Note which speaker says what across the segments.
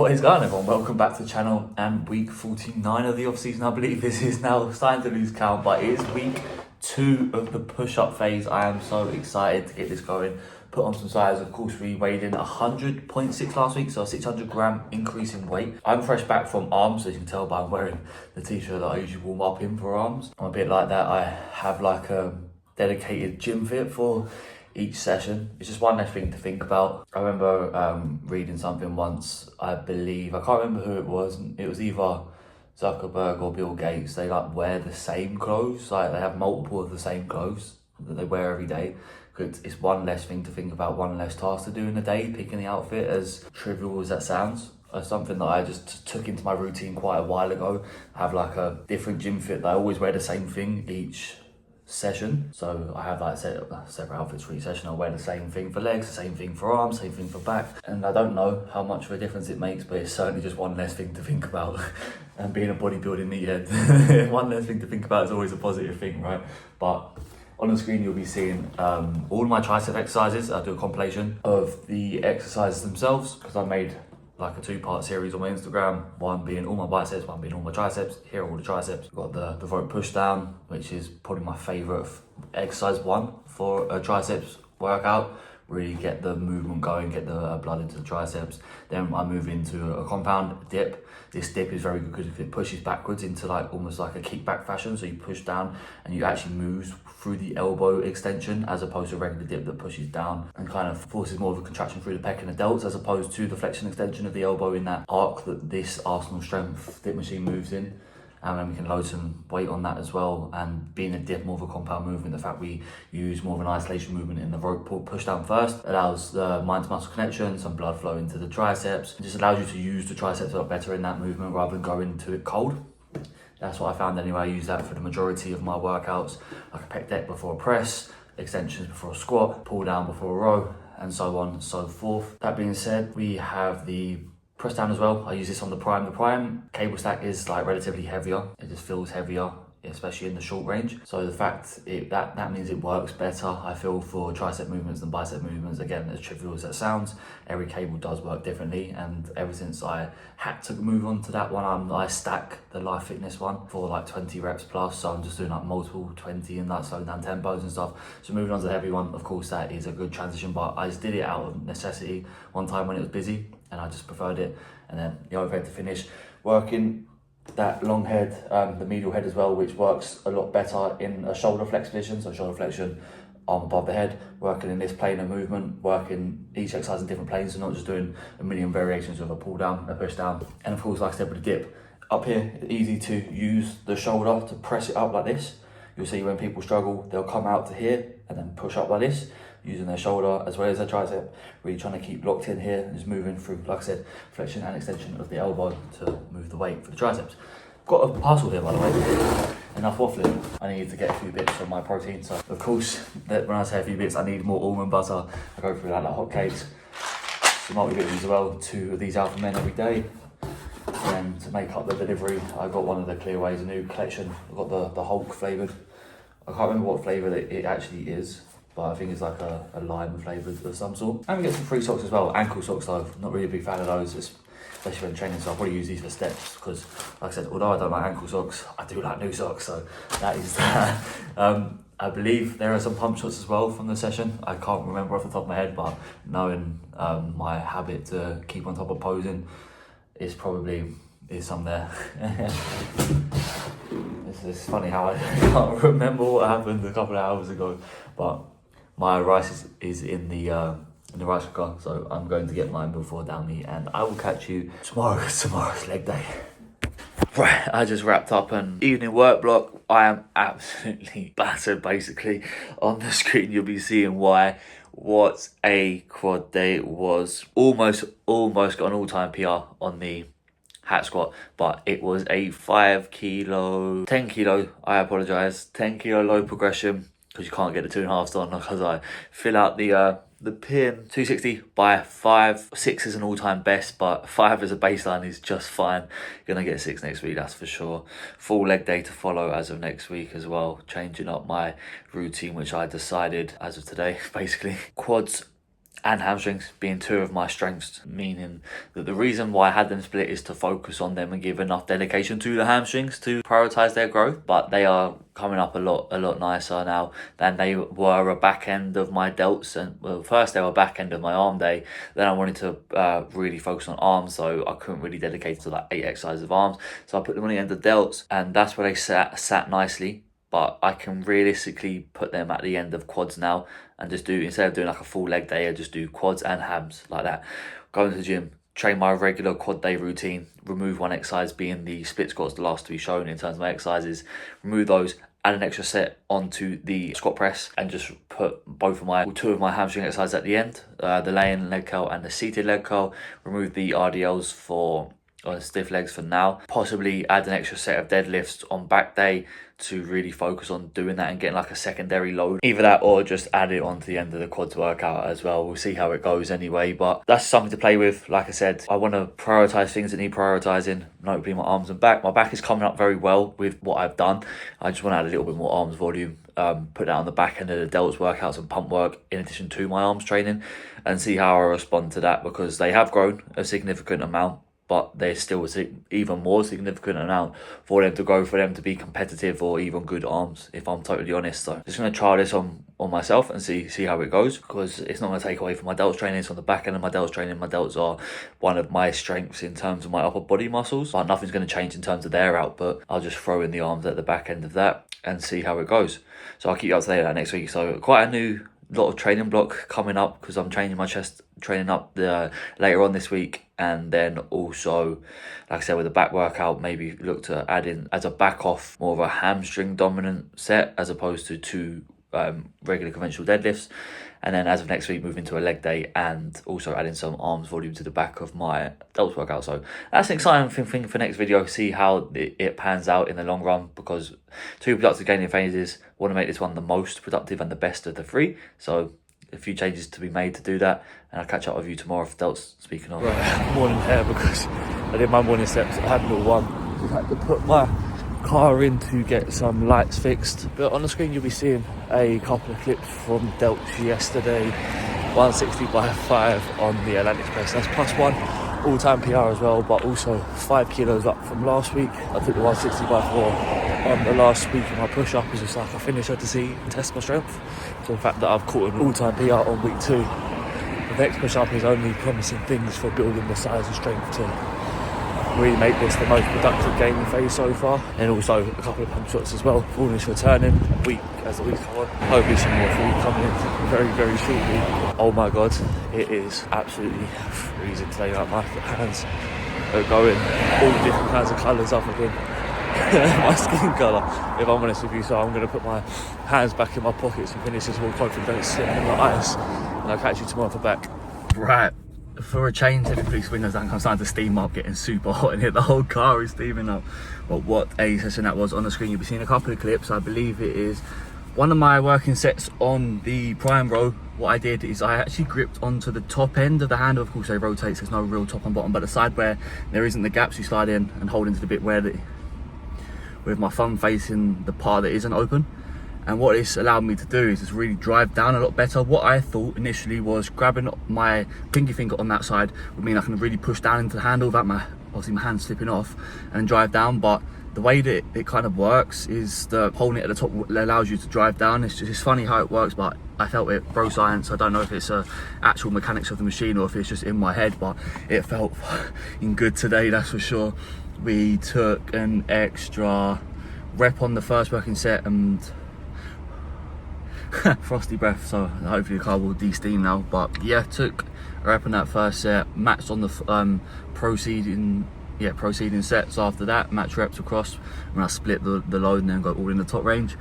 Speaker 1: What is going on, everyone? Welcome back to the channel and week 49 of the off-season. I believe this is now starting to lose count, but it is week 2 of the push-up phase. I am so excited to get this going. Put on some size. Of course, we weighed in 100.6 last week, so a 600 gram increase in weight. I'm fresh back from arms, as you can tell by wearing the t-shirt that I usually warm up in for arms. I'm a bit like that. I have like a dedicated gym fit for each session. It's just one less thing to think about. I remember reading something once, I believe, I can't remember who it was either Zuckerberg or Bill Gates. They like wear the same clothes, like they have multiple of the same clothes that they wear every day. It's one less thing to think about, one less task to do in a day, picking the outfit, as trivial as that sounds. Something that I just took into my routine quite a while ago. I have like a different gym fit that I always wear the same thing each session. So I have like separate outfits for each session. I wear the same thing for legs, the same thing for arms, same thing for back. And I don't know how much of a difference it makes, but it's certainly just one less thing to think about. And being a bodybuilding meathead, one less thing to think about is always a positive thing, right? But on the screen, you'll be seeing all my tricep exercises. I do a compilation of the exercises themselves because I made like a 2-part series on my Instagram, one being all my biceps, one being all my triceps. Here are all the triceps. We've got the rope push down, which is probably my favorite exercise one for a triceps workout. Really get the movement going, get the blood into the triceps. Then I move into a compound dip. This dip is very good because it pushes backwards into like almost like a kickback fashion. So you push down and you actually move through the elbow extension, as opposed to a regular dip that pushes down and kind of forces more of a contraction through the pec and the delts, as opposed to the flexion extension of the elbow in that arc that this Arsenal strength dip machine moves in. And then we can load some weight on that as well. And being a dip, more of a compound movement, the fact we use more of an isolation movement in the rope push down first allows the mind to muscle connection, some blood flow into the triceps. It just allows you to use the triceps a lot better in that movement rather than going into it cold. That's what I found anyway. I use that for the majority of my workouts, like a pec deck before a press, extensions before a squat, pull down before a row, and so on and so forth. That being said, we have the press down as well. I use this on the prime. The prime cable stack is like relatively heavier. It just feels heavier, especially in the short range. So the fact that means it works better, I feel, for tricep movements than bicep movements. Again, as trivial as that sounds, every cable does work differently. And ever since I had to move on to that one, I stack the Life Fitness one for like 20 reps plus. So I'm just doing like multiple 20 and like slowing down tempos and stuff. So moving on to the heavy one, of course, that is a good transition, but I just did it out of necessity one time when it was busy and I just preferred it. And then the overhead to finish, working that long head, the medial head as well, which works a lot better in a shoulder flex position. So shoulder flexion, arm above the head, working in this plane of movement, working each exercise in different planes, so not just doing a million variations of a pull down, a push down. And of course, like I said, with the dip, up here, it's easy to use the shoulder to press it up like this. You'll see when people struggle, they'll come out to here and then push up like this, using their shoulder as well as their tricep, really trying to keep locked in here and just moving through, like I said, flexion and extension of the elbow to move the weight for the triceps. Got a parcel here, by the way. Enough waffling. I need to get a few bits from my protein. So of course, when I say a few bits, I need more almond butter. I go through that like hotcakes. Some multivitamins as well, 2 of these Alpha Men every day. And to make up the delivery, I got one of the Clearways, a new collection. I've got the Hulk flavoured. I can't remember what flavour it actually is, but I think it's like a lime flavoured of some sort. And we get some free socks as well, ankle socks though. Not really a big fan of those, especially when training, so I'll probably use these for steps because, like I said, although I don't like ankle socks, I do like new socks, so that is that. I believe there are some pump shots as well from the session. I can't remember off the top of my head, but knowing my habit to keep on top of posing, is some there. It's funny how I can't remember what happened a couple of hours ago, but my rice is in the rice cooker, so I'm going to get mine before down meat, and I will catch you tomorrow. Tomorrow's leg day. Right, I just wrapped up an evening work block. I am absolutely battered, basically. On the screen, you'll be seeing why. What a quad day it was. Almost got an all-time PR on the hat squat, but it was a 10 kilo, I apologize, 10 kilo low progression, because you can't get the 2.5s on, because I fill out the pin 260 by 5. 6 is an all-time best, but 5 as a baseline is just fine. Gonna get 6 next week, that's for sure. Full leg day to follow as of next week as well, changing up my routine, which I decided as of today, basically. Quads and hamstrings being two of my strengths, meaning that the reason why I had them split is to focus on them and give enough dedication to the hamstrings to prioritize their growth. But they are coming up a lot nicer now than they were a back end of my delts. And well, first they were back end of my arm day, then I wanted to really focus on arms, so I couldn't really dedicate to like 8 exercises of arms, so I put them on the end of delts, and that's where they sat nicely. But I can realistically put them at the end of quads now and just do, instead of doing like a full leg day, I just do quads and hams like that. Go into the gym, train my regular quad day routine, remove one exercise being the split squats, the last to be shown in terms of my exercises, remove those, add an extra set onto the squat press, and just put two of my hamstring exercises at the end, the laying leg curl and the seated leg curl. Remove the RDLs for stiff legs for now. Possibly add an extra set of deadlifts on back day to really focus on doing that and getting like a secondary load. Either that or just add it on to the end of the quads workout as well. We'll see how it goes anyway, but that's something to play with. Like I said, I want to prioritize things that need prioritizing, notably my arms and back. My back is coming up very well with what I've done. I just want to add a little bit more arms volume, put that on the back end of the delts workouts and pump work in addition to my arms training, and see how I respond to that, because they have grown a significant amount, but there's still even more significant amount for them to grow, for them to be competitive or even good arms, if I'm totally honest. So just going to try this on myself and see how it goes, because it's not going to take away from my delts training. It's on the back end of my delts training. My delts are one of my strengths in terms of my upper body muscles, but nothing's going to change in terms of their output. I'll just throw in the arms at the back end of that and see how it goes. So I'll keep you up to date on that next week. So quite a lot of training block coming up, because I'm training my chest training up later on this week, and then also, like I said, with the back workout, maybe look to add in as a back off more of a hamstring dominant set as opposed to two regular conventional deadlifts. And then as of next week, move into a leg day and also adding some arms volume to the back of my delts workout. So that's an exciting thing for next video. See how it pans out in the long run, because 2 productive gaining phases, want to make this one the most productive and the best of the 3. So a few changes to be made to do that, and I'll catch up with you tomorrow for delts. Speaking of morning hair, because I did my morning steps, I had a little one. I had to put my car in to get some lights fixed, but on the screen you'll be seeing a couple of clips from delts yesterday. 160 by 5 on the Atlantic Express, that's +1 all-time PR as well, but also 5 kilos up from last week. I took the 160 by 4 on the last week, and my push-up is just like a finisher to see and test my strength. So the fact that I've caught an all-time PR on week 2, the next push-up is only promising things for building the size and strength to really make this the most productive gaining phase so far. And also a couple of pump shots as well. Fullness returning as the weeks come on. Hopefully some more food coming in very shortly. Oh my god, it is absolutely freezing today. Like my hands are going all different kinds of colours other than my skin colour, if I'm honest with you. So I'm going to put my hands back in my pockets and finish this walk hopefully don't slip in the ice. And I'll catch you tomorrow for back. Right. For a change, everybody's windows down, I'm starting to steam up, getting super hot in here. The whole car is steaming up. But what a session that was. On the screen you'll be seeing a couple of clips. I believe it is one of my working sets on the prime row. What I did is I actually gripped onto the top end of the handle. Of course they rotate, so there's no real top and bottom, but the side where there isn't the gaps, you slide in and hold into the bit with my thumb facing the part that isn't open. And what this allowed me to do is just really drive down a lot better. What I thought initially was grabbing my pinky finger on that side would mean I can really push down into the handle without my hand slipping off and drive down. But the way that it kind of works is that holding it at the top allows you to drive down. It's funny how it works, but I felt it, bro science. I don't know if it's actual mechanics of the machine or if it's just in my head, but it felt fucking good today, that's for sure. We took an extra rep on the first working set and frosty breath, so hopefully the car will de-steam now. But yeah, took a rep on that first set, matched on the proceeding sets after that, match reps across, and I split the load and then got all in the top range.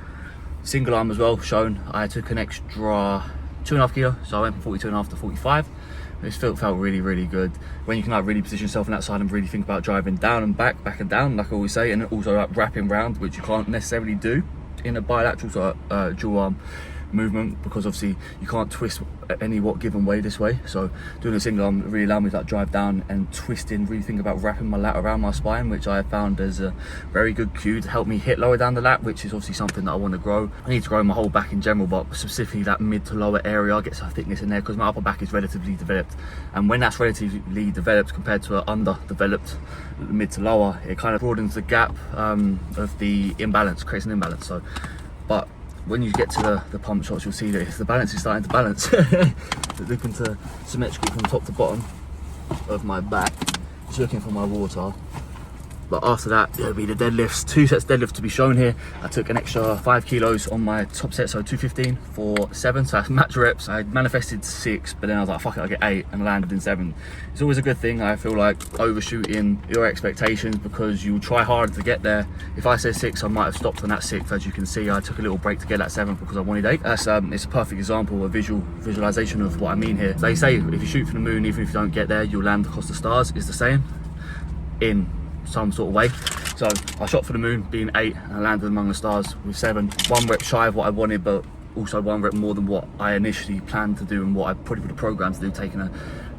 Speaker 1: Single arm as well shown. I took an extra 2.5 kilo, so I went from 42.5 to 45. This felt really good when you can like really position yourself on that side and really think about driving down and back and down, like I always say, and also like wrapping round, which you can't necessarily do in a bilateral, so dual arm movement, because obviously you can't twist any given way this way. So doing a single arm really allowed me to like drive down and twisting, really think about wrapping my lat around my spine, which I found as a very good cue to help me hit lower down the lat, which is obviously something that I want to grow. I need to grow my whole back in general, but specifically that mid to lower area, get some thickness in there, because my upper back is relatively developed, and when that's relatively developed compared to an underdeveloped mid to lower, it kind of broadens the gap of the imbalance, creates an imbalance. So, but when you get to the pump shots, you'll see that the balance is starting to balance. Looking to symmetrical from top to bottom of my back, just looking for my water. But after that, it'll be the deadlifts. 2 sets deadlift to be shown here. I took an extra 5 kilos on my top set, so 215 for 7. So that's max reps. I manifested 6, but then I was like, fuck it, I'll get 8, and I landed in 7. It's always a good thing, I feel like, overshooting your expectations, because you try hard to get there. If I said 6, I might have stopped on that 6. As you can see, I took a little break to get that 7 because I wanted 8. That's it's a perfect example, a visualization of what I mean here. They say if you shoot for the moon, even if you don't get there, you'll land across the stars. Is the saying in some sort of way. So I shot for the moon being 8, and I landed among the stars with 7. 1 rep shy of what I wanted, but also 1 rep more than what I initially planned to do and what I probably would have programmed to do, taking a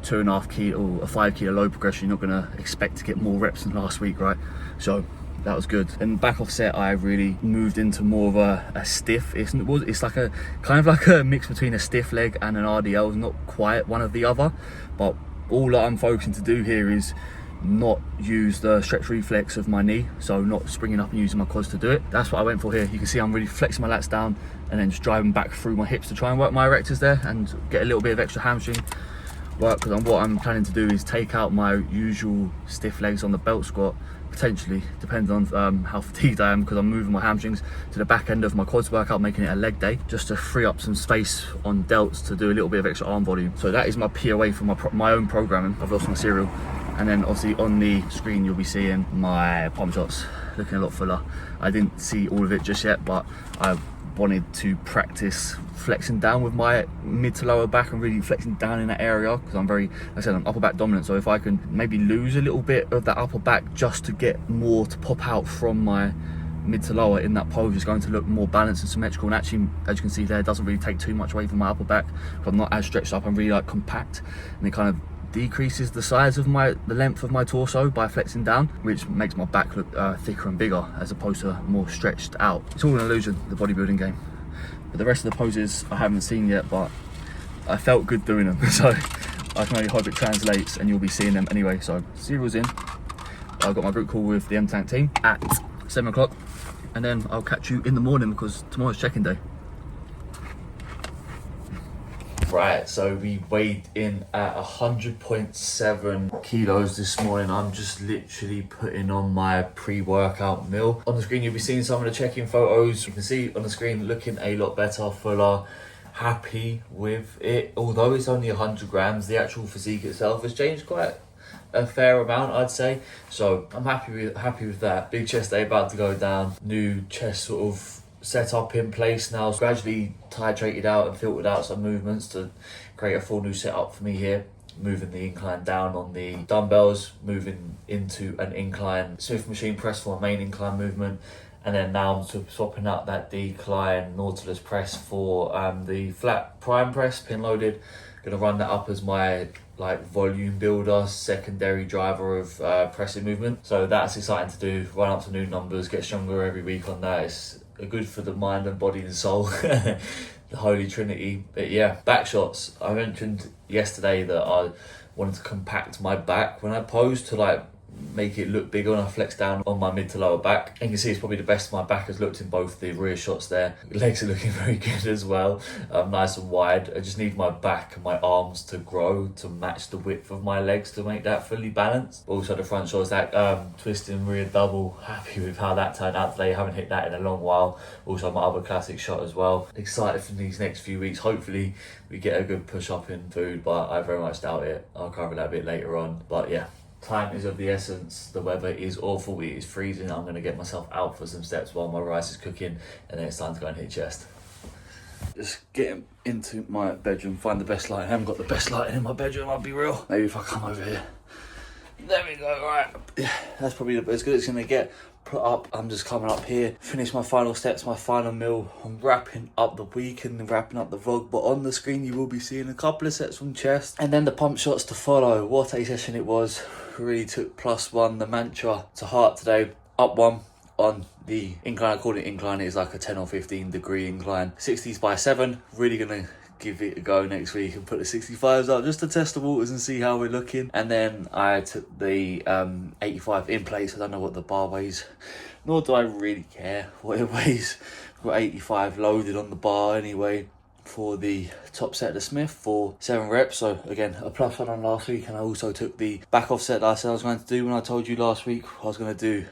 Speaker 1: 2.5 kilo or a 5 kilo low progression. You're not going to expect to get more reps than last week, right? So that was good. And back off set, I really moved into more of a stiff. It's like a kind of like a mix between a stiff leg and an RDL. It's not quite one or the other, but all that I'm focusing to do here is not use the stretch reflex of my knee, so not springing up and using my quads to do it. That's what I went for here. You can see I'm really flexing my lats down and then just driving back through my hips to try and work my erectors there and get a little bit of extra hamstring work, because what I'm planning to do is take out my usual stiff legs on the belt squat, potentially, depending on how fatigued I am, because I'm moving my hamstrings to the back end of my quads workout, making it a leg day, just to free up some space on delts to do a little bit of extra arm volume. So that is my POA for my own programming. I've lost my cereal. And then obviously on the screen you'll be seeing my pump shots looking a lot fuller. I didn't see all of it just yet, but I wanted to practice flexing down with my mid to lower back and really flexing down in that area, because I'm very, like I said, I'm upper back dominant. So if I can maybe lose a little bit of that upper back just to get more to pop out from my mid to lower in that pose, is going to look more balanced and symmetrical. And actually, as you can see there, it doesn't really take too much away from my upper back. I'm not as stretched up, I'm really like compact, and it kind of decreases the size of the length of my torso by flexing down, which makes my back look thicker and bigger as opposed to more stretched out. It's all an illusion, the bodybuilding game. But the rest of the poses I haven't seen yet, but I felt good doing them, so I can only hope it translates, and you'll be seeing them anyway. So cereal's in. I've got my group call with the M-Tank team at 7 o'clock, and then I'll catch you in the morning because tomorrow's check-in day. Right, so we weighed in at 100.7 kilos this morning. I'm just literally putting on my pre-workout meal. On the screen, you'll be seeing some of the check-in photos. You can see on the screen looking a lot better, fuller, happy with it. Although it's only 100 grams, the actual physique itself has changed quite a fair amount, I'd say. So I'm happy with that. Big chest day about to go down. New chest sort of set up in place now, gradually titrated out and filtered out some movements to create a full new setup for me here. Moving the incline down on the dumbbells, moving into an incline Smith machine press for my main incline movement, and then now I'm swapping out that decline Nautilus press for the flat prime press, pin loaded. Gonna run that up as my volume builder, secondary driver of pressing movement. So that's exciting to do. Run up to new numbers, get stronger every week on that. It's good for the mind and body and soul. The holy trinity. But yeah, back shots. I mentioned yesterday that I wanted to compact my back when I posed to make it look bigger, and I flex down on my mid to lower back. And you can see it's probably the best my back has looked in both the rear shots there. Legs are looking very good as well, nice and wide. I just need my back and my arms to grow to match the width of my legs to make that fully balanced. Also the front shots, that twisting rear double, happy with how that turned out today. Haven't hit that in a long while. Also my other classic shot as well. Excited for these next few weeks. Hopefully we get a good push up in food, but I very much doubt it. I'll cover that a bit later on. But yeah, time is of the essence. The weather is awful. It is freezing. I'm going to get myself out for some steps while my rice is cooking, and then it's time to go and hit chest. Just getting into my bedroom, find the best lighting. I haven't got the best lighting in my bedroom, I'll be real. Maybe if I come over here There we go, right. Yeah, that's probably as good as it's going to get. Put up, I'm just coming up here, finish my final steps, my final meal. I'm wrapping up the week and wrapping up the vlog, but on the screen you will be seeing a couple of sets from chest and then the pump shots to follow. What a session it was. Really took +1 the mantra to heart today. Up 1 on the incline. I call it incline, it's like a 10 or 15 degree incline. 60s by 7, really gonna give it a go next week and put the 65s up just to test the waters and see how we're looking. And then I took the 85 in place. I don't know what the bar weighs, nor do I really care what it weighs. I've got 85 loaded on the bar anyway for the top set of the Smith for 7 reps. So again, a +1 on last week. And I also took the back off set that I said I was going to do when I told you last week I was going to do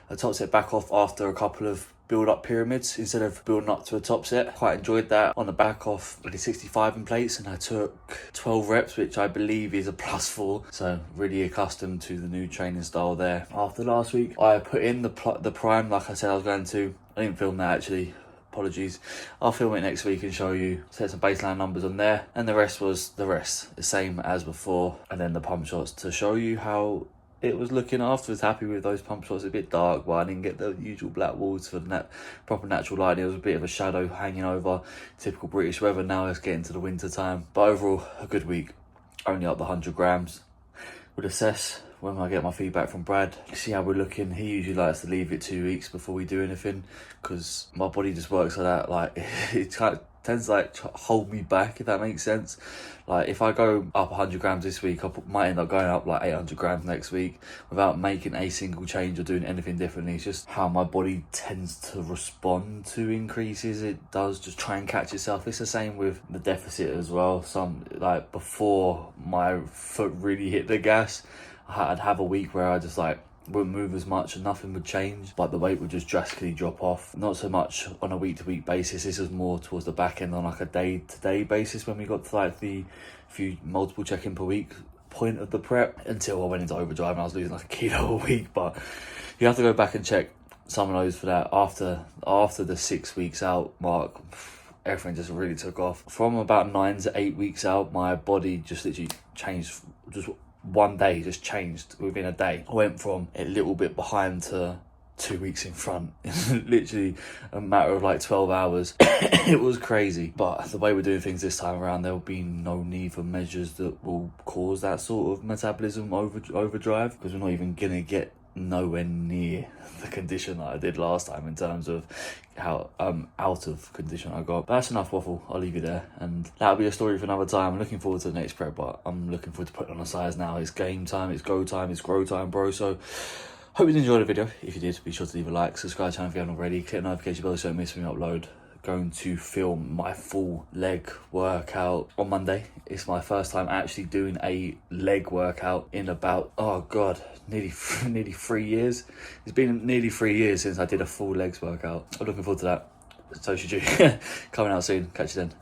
Speaker 1: a top set back off after a couple of build up pyramids instead of building up to a top set. Quite enjoyed that. On the back off, I did 65 in plates and I took 12 reps, which I believe is a +4. So really accustomed to the new training style there. After last week, I put in the prime like I said I was going to. I didn't film that actually. Apologies. I'll film it next week and show you, set some baseline numbers on there. And the rest was the rest, the same as before. And then the pump shots to show you how it was looking afterwards. Happy with those pump shots. A bit dark, but I didn't get the usual black walls for the proper natural light. It was a bit of a shadow hanging over. Typical British weather. Now it's getting to the winter time. But overall, a good week. Only up the 100 grams. We'll assess when I get my feedback from Brad. See how we're looking. He usually likes to leave it 2 weeks before we do anything because my body just works like that. Like it kind of tends to like hold me back, if that makes sense. Like if I go up 100 grams this week, I might end up going up like 800 grams next week without making a single change or doing anything differently. It's just how my body tends to respond to increases. It does just try and catch itself. It's the same with the deficit as well. Some like before my foot really hit the gas, I'd have a week where I just like wouldn't move as much and nothing would change, but the weight would just drastically drop off. Not so much on a week-to-week basis. This was more towards the back end on like a day-to-day basis when we got to like the few multiple check-in per week point of the prep, until I went into overdrive and I was losing like a kilo a week. But you have to go back and check some of those for that. After the 6 weeks out mark, everything just really took off. From about 9 to 8 weeks out, my body just literally changed. Just one day just changed within a day. I went from a little bit behind to 2 weeks in front. Literally a matter of like 12 hours. It was crazy. But the way we're doing things this time around, there will be no need for measures that will cause that sort of metabolism overdrive, because we're not even gonna get nowhere near the condition that I did last time in terms of how out of condition I got. But that's enough waffle. I'll leave you there, and that'll be a story for another time. I'm looking forward to the next prep, but I'm looking forward to putting on a size now. It's game time, it's go time, it's grow time, bro. So hope you enjoyed the video. If you did, be sure to leave a like, subscribe to the channel if you haven't already, click the notification bell so you don't miss me upload. Going to film my full leg workout on Monday. It's my first time actually doing a leg workout in about, oh god, nearly 3 years. It's been nearly 3 years since I did a full legs workout. I'm looking forward to that. So should you. Coming out soon. Catch you then.